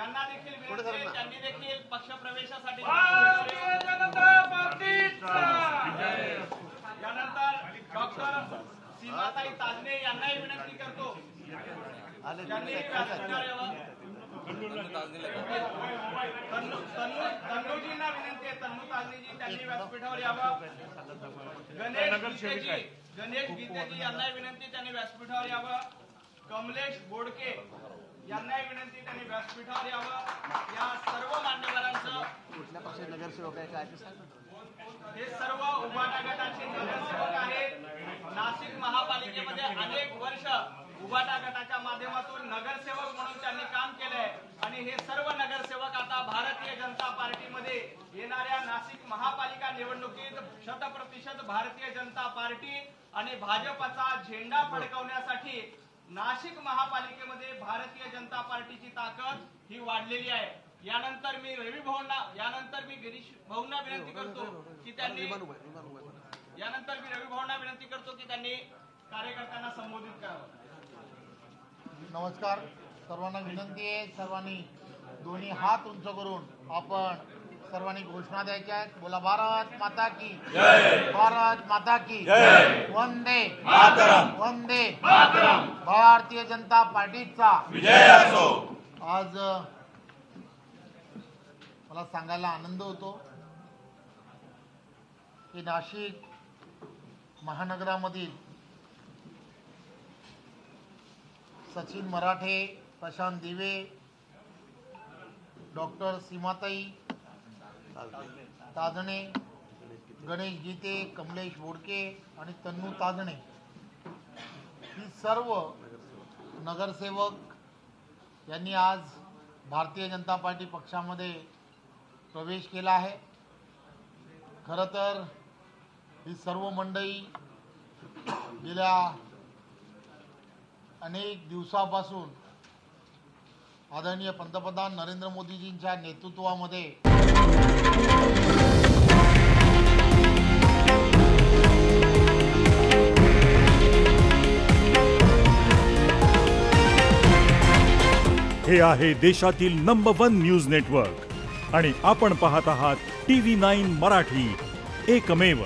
यांना देखील विनंती आहे, त्यांनी देखील पक्ष प्रवेशासाठी यानंतर डॉक्टर सीमाताई ताजने यांनाही विनंती करतो त्यांनी व्यासपीठावर यावं। तन्नूजींना विनंती आहे, तन्नू ताजनेजी त्यांनी व्यासपीठावर यावं। गणेश गीतेजी यांनाही विनंती त्यांनी व्यासपीठावर यावं। कमलेश बोडके यांनाही विनंती त्यांनी व्यासपीठावर यावं। या सर्व मान्यवरांचं कुठल्या पक्षाचे नगरसेवक आहे काय ते सांगा। हे सर्व उभाटा गटाचे नगरसेवक आहेत। नाशिक महापालिकेमध्ये अनेक वर्ष उभाटा गटाच्या माध्यमातून नगरसेवक म्हणून त्यांनी काम केलंय आणि हे सर्व नगरसेवक आता भारतीय जनता पार्टीमध्ये येणाऱ्या नाशिक महापालिका निवडणुकीत 100% भारतीय जनता पार्टी आणि भाजपचा झेंडा फडकवण्यासाठी नाशिक महापालिकेमध्ये भारतीय जनता पार्टीची ताकद ही वाढलेली आहे। यानंतर मी गिरीश भाऊंना विनंती करतो की त्यांनी कार्यकर्त्यांना संबोधित करावं। नमस्कार, सर्वांना विनंती आहे, सर्वांनी दोन्ही हात उंच करून आपण सर्वांनी घोषणा द्यायच्या आहेत। बोला भारत माता की जय, भारत माता की जय, वंदे मातरम, वंदे मातरम, भारतीय जनता पार्टीचा विजय असो। आज मला सांगायला आनंद होतो की नाशिक महानगरामधील सचिन मराठे, प्रशांत दिवे, डॉक्टर सीमाताई ताजणे, गणेश गीते, कमलेश बोडके आणि तन्नू ताजणे ही सर्व नगरसेवक यांनी आज भारतीय जनता पार्टी पक्षामध्ये प्रवेश केला आहे। खरं तर ही सर्व मंडळी गेल्या अनेक दिवसापासून आदरणीय पंतप्रधान नरेंद्र मोदीजींच्या नेतृत्वामध्ये हे आहे देशातील नंबर 1 न्यूज नेटवर्क आणि आपण पाहत आहात TV9 मराठी, एकमेव।